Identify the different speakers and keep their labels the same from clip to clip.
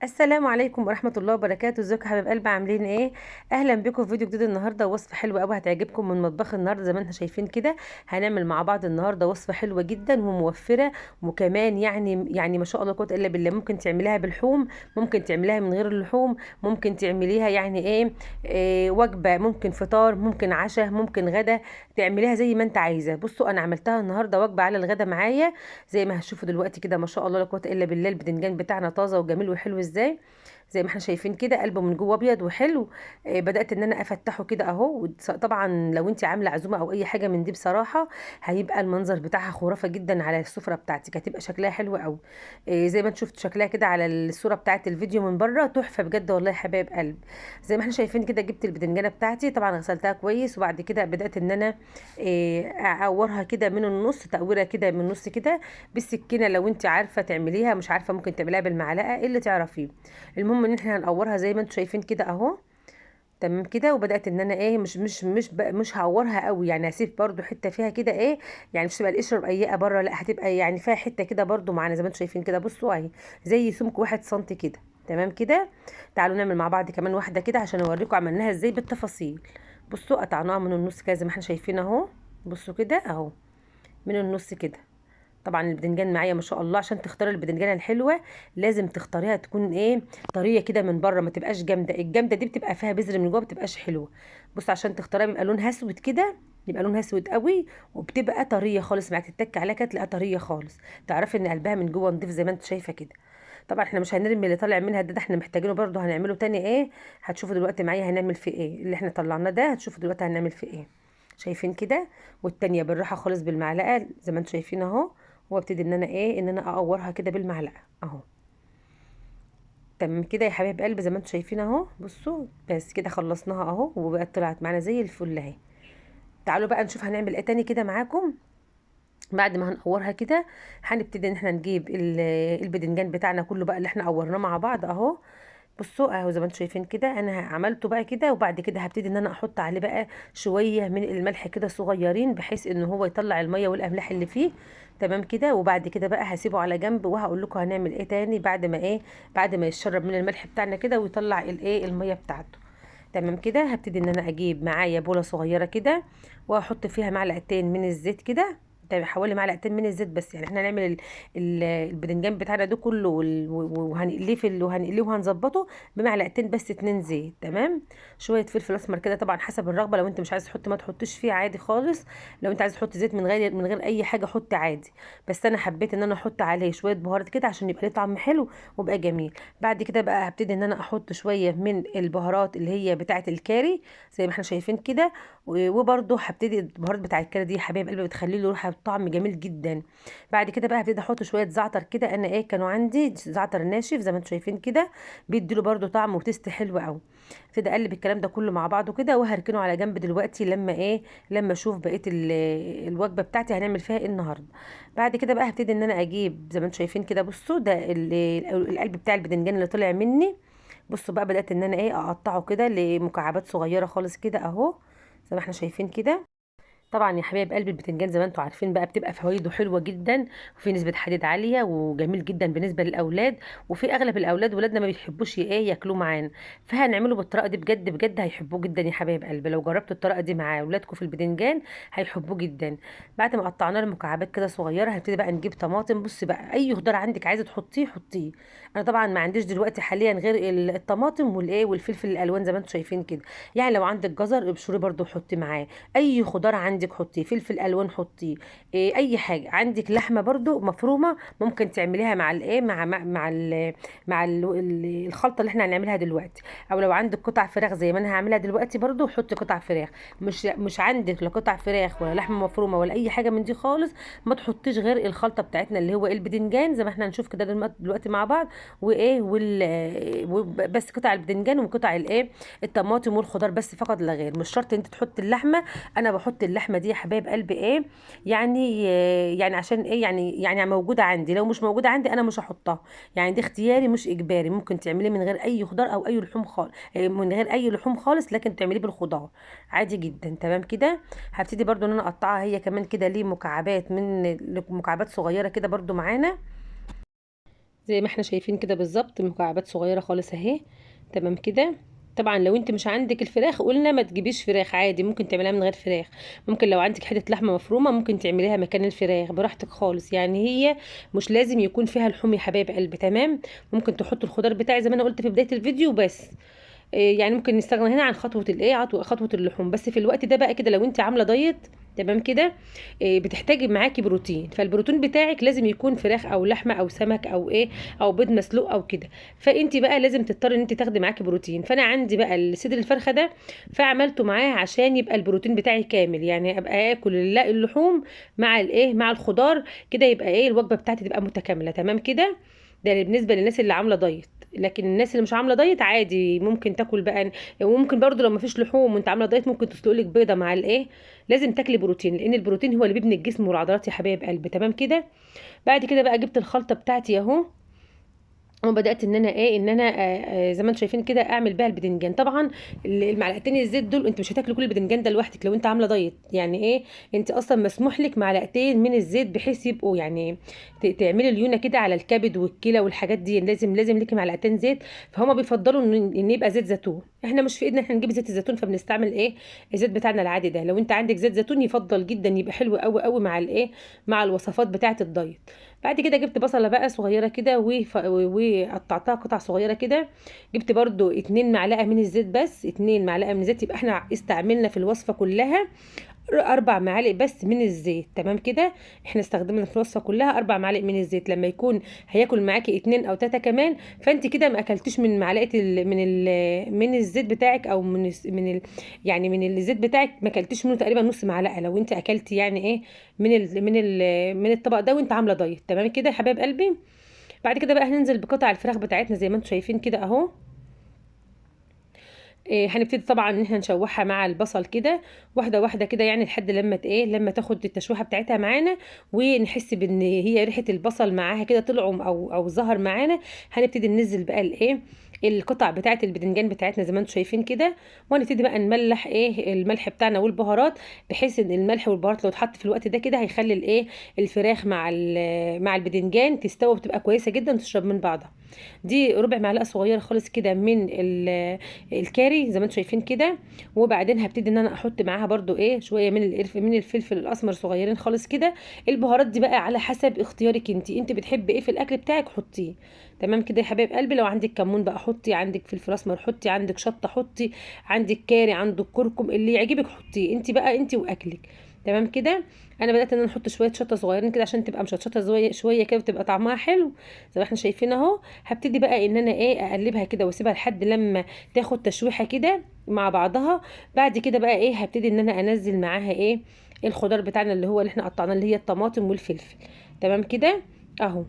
Speaker 1: السلام عليكم ورحمة الله وبركاته. ازيكم يا حبايب قلبي، عاملين ايه؟ اهلا بكم في فيديو جديد النهارده، وصفة حلوة قوي هتعجبكم من مطبخ النهارده. زي ما انتم شايفين كده هنعمل مع بعض النهارده وصفة حلوة جدا وموفرة، وكمان يعني ما شاء الله قوة الا بالله. ممكن تعمليها باللحوم، ممكن تعمليها من غير اللحوم، ممكن تعمليها يعني إيه وجبة، ممكن فطار، ممكن عشاء، ممكن غدا. تعمليها زي ما انت عايزة. بصوا انا عملتها النهارده وجبة على الغدا معايا، زي ما هتشوفوا دلوقتي كده. ما شاء الله لا قوة الا بالله. البدنجان بتاعنا طازة وجميل وحلو ازاي، زي ما احنا شايفين كده. قلبه من جوه ابيض وحلو. بدات ان انا افتحه كده اهو. طبعا لو انت عامله عزومه او اي حاجه من دي بصراحه هيبقى المنظر بتاعها خرافه جدا على السفره بتاعتك، هتبقى شكلها حلو قوي. زي ما انت شفت شكلها كده على الصوره بتاعت الفيديو من بره، تحفه بجد والله يا حبايب قلب. زي ما احنا شايفين كده جبت البدنجانه بتاعتي، طبعا غسلتها كويس، وبعد كده بدات ان انا اقورها كده من النص، تقويره كده من النص كده بالسكينه. لو انت عارفه تعمليها، مش عارفه ممكن تعمليها بالمعلقه، إيه اللي تعرفيه. المهم ان احنا هنقورها زي ما انتم شايفين كده اهو. تمام كده. وبدات ان انا مش هقورها قوي، يعني هسيب برضو حته فيها كده يعني مش تبقى القشره رقيقه بره، لا هتبقى يعني فيها حته كده برضو معانا زي ما انتم شايفين كده. بصوا اهي زي سمك 1 سنتي كده. تمام كده. تعالوا نعمل مع بعض كمان واحده كده عشان اوريكم عملناها ازاي بالتفاصيل. بصوا قطعناها من النص كده زي ما احنا شايفين اهو. بصوا كده اهو، من النص كده. طبعا البدنجان معايا ما شاء الله. عشان تختاري البدنجانه الحلوه لازم تختاريها تكون طريه كده من بره، ما تبقاش جامده. الجامده دي بتبقى فيها بذر من جوه، ما بتبقاش حلوه. عشان تختاريها بيبقى لونها اسود كده، يبقى لونها اسود قوي، وبتبقى طريه خالص معاك، تتك عليها كده تلاقيها طريه خالص. تعرفي ان قلبها من جوه نضيف زي ما انت شايفه كده. طبعا احنا مش هنرمي اللي طالع منها ده احنا محتاجينه برضه، هنعمله تاني هتشوفوا دلوقتي معايا هنعمل فيه ايه. اللي احنا طلعناه ده هتشوفوا دلوقتي هنعمل فيه ايه. شايفين كده. والتانية بالراحه خالص بالمعلقه زي ما انتم شايفين اهو. وابتدي ان انا اقورها كده بالمعلقه اهو. تمام كده يا حبايب قلبي زي ما انتم شايفين اهو. بصوا بس كده خلصناها اهو، وبقت طلعت معانا زي الفل اهي. تعالوا بقى نشوف هنعمل ايه تاني كده معاكم. بعد ما هنقورها كده هنبتدي ان احنا نجيب البدنجان بتاعنا كله بقى اللي احنا قورناه مع بعض اهو. بصوا اهو زي ما انتم شايفين كده انا عملته بقى كده. وبعد كده هبتدي ان انا احط عليه بقى شويه من الملح كده صغيرين، بحيث ان هو يطلع الميه والاملاح اللي فيه. تمام كده. وبعد كده بقى هسيبه على جنب، وهقول لكم هنعمل ايه تاني بعد ما بعد ما يتشرب من الملح بتاعنا كده ويطلع الميه بتاعته. تمام كده. هبتدي ان انا اجيب معايا بوله صغيره كده، واحط فيها معلقتين من الزيت كده. حوالي معلقتين من الزيت بس، يعني احنا هنعمل البدنجان بتاعنا ده كله وهنقليه وهنقليه وهنظبطه بمعلقتين بس 2 زيت. تمام. شويه فلفل اسمر كده طبعا حسب الرغبه، لو انت مش عايز تحط ما تحطش فيه عادي خالص. لو انت عايز تحط زيت من غير اي حاجه حط عادي. بس انا حبيت ان انا احط عليه شويه بهارات كده عشان يبقى ليه طعم حلو ويبقى جميل. بعد كده بقى هبتدي ان انا احط شويه من البهارات اللي هي بتاعه الكاري زي ما احنا شايفين كده. وبرده هبتدي البهارات بتاعه الكاري دي يا حبايب قلبي بتخلي له ريحه طعم جميل جدا. بعد كده بقى هبتدي احط شويه زعتر كده. انا كانوا عندي زعتر ناشف زي ما انتم شايفين كده، بيديله برده طعم وتست حلو قوي. ابتدي اقلب الكلام ده كله مع بعضه كده، وهركنه على جنب دلوقتي لما لما اشوف بقيه الوجبه بتاعتي هنعمل فيها ايه النهارده. بعد كده بقى هبتدي ان انا اجيب زي ما انتم شايفين كده. بصوا ده القلب بتاع البدنجان اللي طلع مني. بصوا بقى بدات ان انا اقطعه كده لمكعبات صغيره خالص كده اهو، زي ما احنا شايفين كده. طبعا يا حبايب قلب البتنجان زي ما انتم عارفين بقى بتبقى فوائده حلوه جدا، وفي نسبه حديد عاليه وجميل جدا بالنسبه للاولاد. وفي اغلب الاولاد ولادنا ما بيحبوش ياكلوه معانا. فهنعمله بالطريقه دي بجد بجد هيحبوه جدا يا حبايب قلبي. لو جربتوا الطريقه دي مع اولادكم في البتنجان هيحبوه جدا. بعد ما قطعناه لمكعبات كده صغيره هنبتدي بقى نجيب طماطم. بص بقى اي خضار عندك عايزه تحطيه حطيه. انا طبعا ما عنديش دلوقتي حاليا غير الطماطم والفلفل الالوان زي ما انتم شايفين كده. يعني لو عندك جزر ابشري برده حطي معاه. اي خضار عندك حطيه، فلفل الوان حطيه. اي حاجه عندك، لحمه برضو مفرومه ممكن تعمليها مع الخلطه اللي احنا هنعملها دلوقتي. او لو عندك قطع فراخ زي ما انا هعملها دلوقتي برضو حطي قطع فراخ. مش عندك لا قطع فراخ ولا لحمه مفرومه ولا اي حاجه من دي خالص، ما تحطيش غير الخلطه بتاعتنا اللي هو البدنجان زي ما احنا هنشوف كده دلوقتي مع بعض. بس قطع البدنجان وقطع الطماطم والخضار بس فقط لا غير. مش شرط انت تحطي اللحمه. انا بحط اللحمه دي يا حبايب قلبي يعني عشان يعني موجوده عندي. لو مش موجوده عندي انا مش هحطها. يعني دي اختياري مش اجباري. ممكن تعمليه من غير اي خضار او اي لحوم خالص، من غير اي لحوم خالص، لكن تعمليه بالخضار عادي جدا. تمام كده. هبتدي برضو ان انا اقطعها هي كمان كده ليه مكعبات صغيره كده برضو معانا. زي ما احنا شايفين كده بالظبط، مكعبات صغيره خالص اهي. تمام كده. طبعا لو انت مش عندك الفراخ قلنا ما تجيبيش فراخ، عادي ممكن تعمليها من غير فراخ. ممكن لو عندك حته لحمه مفرومه ممكن تعمليها مكان الفراخ براحتك خالص، يعني هي مش لازم يكون فيها لحوم يا حبايب قلبي. تمام. ممكن تحط الخضار بتاعي زي ما انا قلت في بدايه الفيديو بس. يعني ممكن نستغنى هنا عن خطوه الايه خطوه اللحوم، بس في الوقت ده بقى كده لو انت عامله دايت. تمام كده. بتحتاجي معاكي بروتين، فالبروتين بتاعك لازم يكون فراخ او لحمه او سمك او ايه، او بيض مسلوق او كده. فانت بقى لازم تضطري ان انت تاخدي معاكي بروتين. فانا عندي بقى صدر الفرخه ده، فعملته معاه عشان يبقى البروتين بتاعي كامل، يعني ابقى اكل اللحوم مع الايه مع الخضار كده، يبقى ايه الوجبه بتاعتي تبقى متكامله. تمام كده. ده بالنسبه للناس اللي عامله دايت. لكن الناس اللي مش عامله دايت عادي ممكن تاكل بقى. وممكن برضو لو مفيش لحوم وانت عامله دايت ممكن تسلقلك بيضه مع الايه. لازم تاكلي بروتين، لان البروتين هو اللي بيبني الجسم والعضلات يا حبايب قلبي. تمام كده. بعد كده بقى جبت الخلطه بتاعتي اهو، وبدات ان انا ايه ان انا زي ما انتم شايفين كده اعمل بيها البدنجان. طبعا المعلقتين الزيت دول انت مش هتاكلي كل البدنجان ده لوحدك لو انت عامله دايت، يعني ايه انت اصلا مسموح لك معلقتين من الزيت بحيث يبقوا يعني تعملي ليونه كده على الكبد والكلى والحاجات دي، لازم ليكي معلقتين زيت. فهم بيفضلوا ان يبقى زيت زيتون. احنا مش في ايدنا احنا نجيب زيت الزيتون، فبنستعمل ايه الزيت بتاعنا العادي ده. لو انت عندك زيت زيتون يفضل جدا، يبقى حلو قوي قوي مع الايه مع الوصفات بتاعه الدايت. بعد كده جبت بصله بقى صغيره كده وقطعتها قطع صغيره كده. جبت برضو 2 معلقه من الزيت، بس 2 معلقه من الزيت، يبقى احنا استعملنا في الوصفه كلها 4 معالق بس من الزيت. تمام كده. احنا استخدمنا في الوصفه كلها 4 معالق من الزيت. لما يكون هياكل معاكي 2 او 3 كمان، فانت كده ما اكلتيش من معلقه من الزيت بتاعك، او يعني من الزيت بتاعك ما اكلتيش منه تقريبا نص معلقه. لو انت اكلتي يعني ايه من الطبق ده وانت عامله دايت. تمام كده يا حبايب قلبي. بعد كده بقى هننزل بقطع الفراخ بتاعتنا زي ما انتم شايفين كده اهو. هنبتدي طبعا ان احنا نشوحها مع البصل كده واحده واحده كده، يعني لحد لما تاخد التشويحه بتاعتها معانا، ونحس بان هي ريحه البصل معاها كده طلعوا او ظهر معانا. هنبتدي ننزل بقى الايه القطع بتاعه البدنجان بتاعتنا زي ما انتم شايفين كده. وهنبتدي بقى نملح الملح بتاعنا والبهارات، بحيث ان الملح والبهارات لو اتحط في الوقت ده كده هيخلي الفراخ مع البدنجان تستوي وتبقى كويسه جدا وتشرب من بعضها. دي ربع معلقه صغيره خالص كده من الكاري زي ما انتم شايفين كده. وبعدين هبتدي ان انا احط معاها برضو شويه من الفلفل الاسمر صغيرين خالص كده. البهارات دي بقى على حسب اختيارك، انت بتحبي ايه في الاكل بتاعك حطيه. تمام كده يا حبايب قلبي. لو عندك كمون بقى حطي، عندك فلفل اسمر حطي، عندك شطه حطي، عندك كاري، عندك كركم، اللي يعجبك حطيه انت بقى انت واكلك. تمام كده. انا بدات ان انا احط شويه شطه صغيرين كده عشان تبقى مشطشطه شويه كده وتبقى طعمها حلو زي ما احنا شايفين اهو. هبتدي بقى ان انا اقلبها كده واسيبها لحد لما تاخد تشويحه كده مع بعضها. بعد كده بقى هبتدي ان انا انزل معاها الخضار بتاعنا اللي احنا قطعناه، اللي هي الطماطم والفلفل. تمام كده اهو.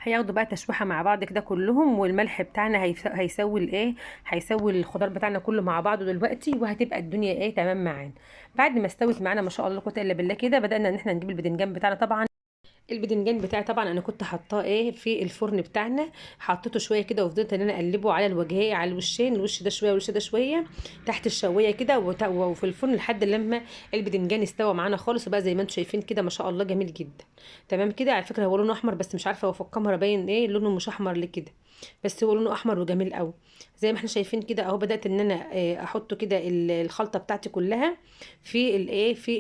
Speaker 1: هياخدوا بقى تشويحه مع بعض كده كلهم، والملح بتاعنا هيسوي هيسوي الخضار بتاعنا كله مع بعضه دلوقتي، وهتبقى الدنيا تمام معانا. بعد ما استوت معانا ما شاء الله لا قوه الا بالله كده، بدانا ان احنا نجيب البدنجان بتاعنا. طبعا البدنجان بتاعي طبعا انا كنت حاطاه في الفرن بتاعنا، حطيته شويه كده وفضلت ان انا اقلبه على الوجهين على الوشين، الوش ده شويه والوش ده شويه تحت الشوايه كده، وفي الفرن لحد لما البدنجان استوى معانا خالص، وبقى زي ما انتم شايفين كده ما شاء الله جميل جدا. تمام كده. على فكره هو لونه احمر، بس مش عارفه هو في الكاميرا باين لونه مش احمر ليه كده، بس هو لونه احمر وجميل قوي. زي ما احنا شايفين كده اهو. بدات ان انا احط كده الخلطه بتاعتي كلها في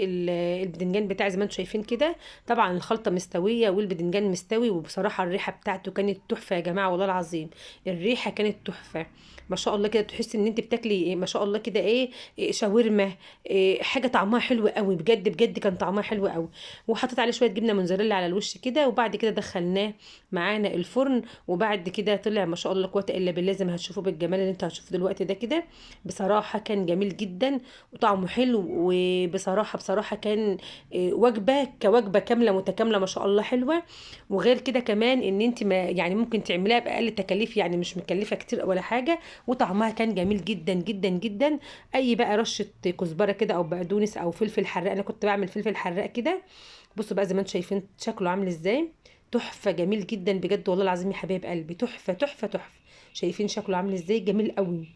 Speaker 1: البدنجان بتاعي زي ما انتم شايفين كده. طبعا الخلطه مستويه والبدنجان مستوي، وبصراحه الريحه بتاعته كانت تحفه يا جماعه والله العظيم. الريحه كانت تحفه ما شاء الله كده، تحسي ان انت بتاكلي ما شاء الله كده شاورما، حاجه طعمها حلو قوي بجد بجد، كان طعمها حلو قوي. وحطيت عليه شويه جبنه موتزاريلا على الوش كده، وبعد كده دخلناه معانا الفرن. وبعد كده طلع ما شاء الله لا قوه الا بالله زي ما هتشوفوه بالجمال اللي انتوا هتشوفوه دلوقتي ده كده. بصراحه كان جميل جدا وطعمه حلو، وبصراحه كان وجبه كوجبه كامله متكامله ما شاء الله حلوه. وغير كده كمان ان انت ما يعني ممكن تعمليها باقل تكاليف، يعني مش مكلفه كتير ولا حاجه، وطعمها كان جميل جدا جدا جدا. اي بقى رشه كزبره كده او بقدونس او فلفل حراق، انا كنت بعمل فلفل حراق كده. بصوا بقى زي ما انتم شايفين شكله عامل ازاي، تحفه جميل جدا بجد والله العظيم يا حبايب قلبي، تحفه تحفه تحفه. شايفين شكله عامل ازاي جميل قوي.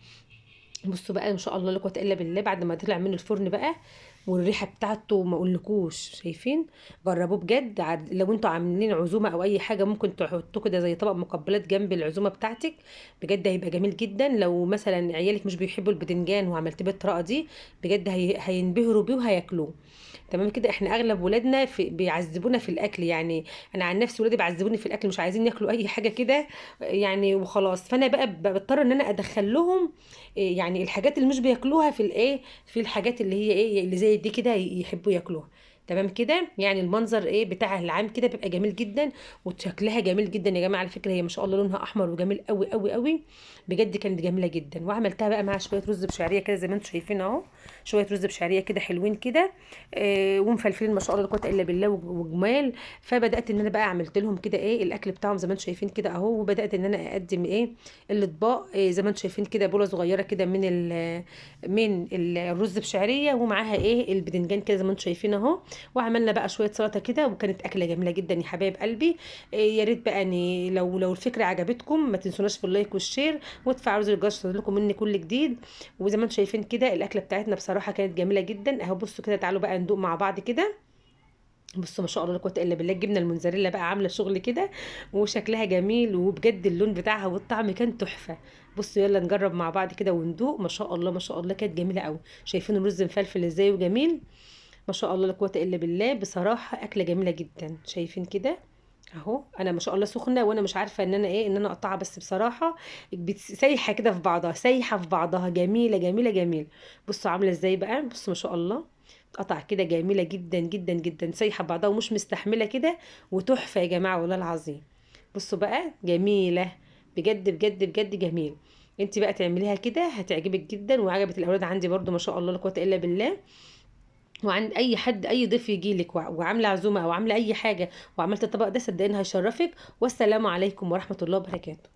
Speaker 1: بصوا بقى ما شاء الله لا قوه الا بالله بعد ما طلع من الفرن بقى والريحه بتاعته ما اقولكوش. شايفين؟ جربوه بجد. لو انتوا عاملين عزومه او اي حاجه ممكن تحطوه كده زي طبق مقبلات جنب العزومه بتاعتك. بجد هيبقى جميل جدا. لو مثلا عيالك مش بيحبوا البتنجان وعملت بيه الطريقه دي، بجد هينبهروا بيه وهياكلوه. تمام كده. احنا اغلب ولادنا بيعذبونا في الاكل يعني. انا عن نفسي ولادي بيعذبوني في الاكل، مش عايزين ياكلوا اي حاجه كده يعني وخلاص. فانا بقى بضطر ان انا ادخل لهم يعني الحاجات اللي مش بياكلوها في الايه، في الحاجات اللي هي ايه اللي زي دي كده يحبوا ياكلوها. تمام كده. يعني المنظر ايه بتاع العام كده بيبقى جميل جدا، وشكلها جميل جدا يا جماعه. على فكره هي ما شاء الله لونها احمر وجميل قوي قوي قوي. بجد كانت جميله جدا. وعملتها بقى مع شويه رز بشعريه كده زي ما انتم شايفين اهو. شويه رز بشعريه كده حلوين كده ومفلفلين ما شاء الله لا قوه الا بالله وجمال. فبدات ان انا بقى عملت لهم كده ايه الاكل بتاعهم زي ما انتم شايفين كده اهو. وبدات ان انا اقدم ايه الاطباق زي ما انتم شايفين كده، بوله صغيره كده من الرز بشعريه ومعاها ايه البدنجان كده زي ما انتم شايفين اهو. وعملنا بقى شويه سلطه كده، وكانت اكله جميله جدا يا حبايب قلبي. يا ريت بقى ان لو الفكره عجبتكم ما تنسوناش في اللايك والشير وتفعلوا زر الجرس عشان لكم مني كل جديد. وزي ما انتم شايفين كده الاكله بتاعتنا بصراحه كانت جميله جدا اهو. بصوا كده، تعالوا بقى ندوق مع بعض كده. بصوا ما شاء الله لا قوه الا بالله. الجبنه الموتزاريلا بقى عامله شغل كده وشكلها جميل، وبجد اللون بتاعها والطعم كان تحفه. بصوا يلا نجرب مع بعض كده وندوق. ما شاء الله ما شاء الله كانت جميله قوي. شايفين الرز مفلفل ازاي وجميل؟ ما شاء الله لا قوه الا بالله. بصراحه اكله جميله جدا. شايفين كده اهو. انا ما شاء الله سخنه وانا مش عارفه ان انا ايه ان انا اقطعها، بس بصراحه سايحه كده في بعضها، سايحه في بعضها، جميله جميله جميل. بصوا عامله ازاي بقى. بصوا ما شاء الله قطع كده جميله جدا جدا جدا، سايحه في بعضها ومش مستحمله كده. وتحفه يا جماعه والله العظيم. بصوا بقى جميله. بجد بجد بجد جميل. انت بقى تعمليها كده هتعجبك جدا، وعجبت الاولاد عندي برضو ما شاء الله لا قوه الا بالله. وعند اي حد اي ضيف يجي لك وعامله عزومه او عامله اي حاجه وعملت الطبق ده، صدقني هيشرفك. والسلام عليكم ورحمه الله وبركاته.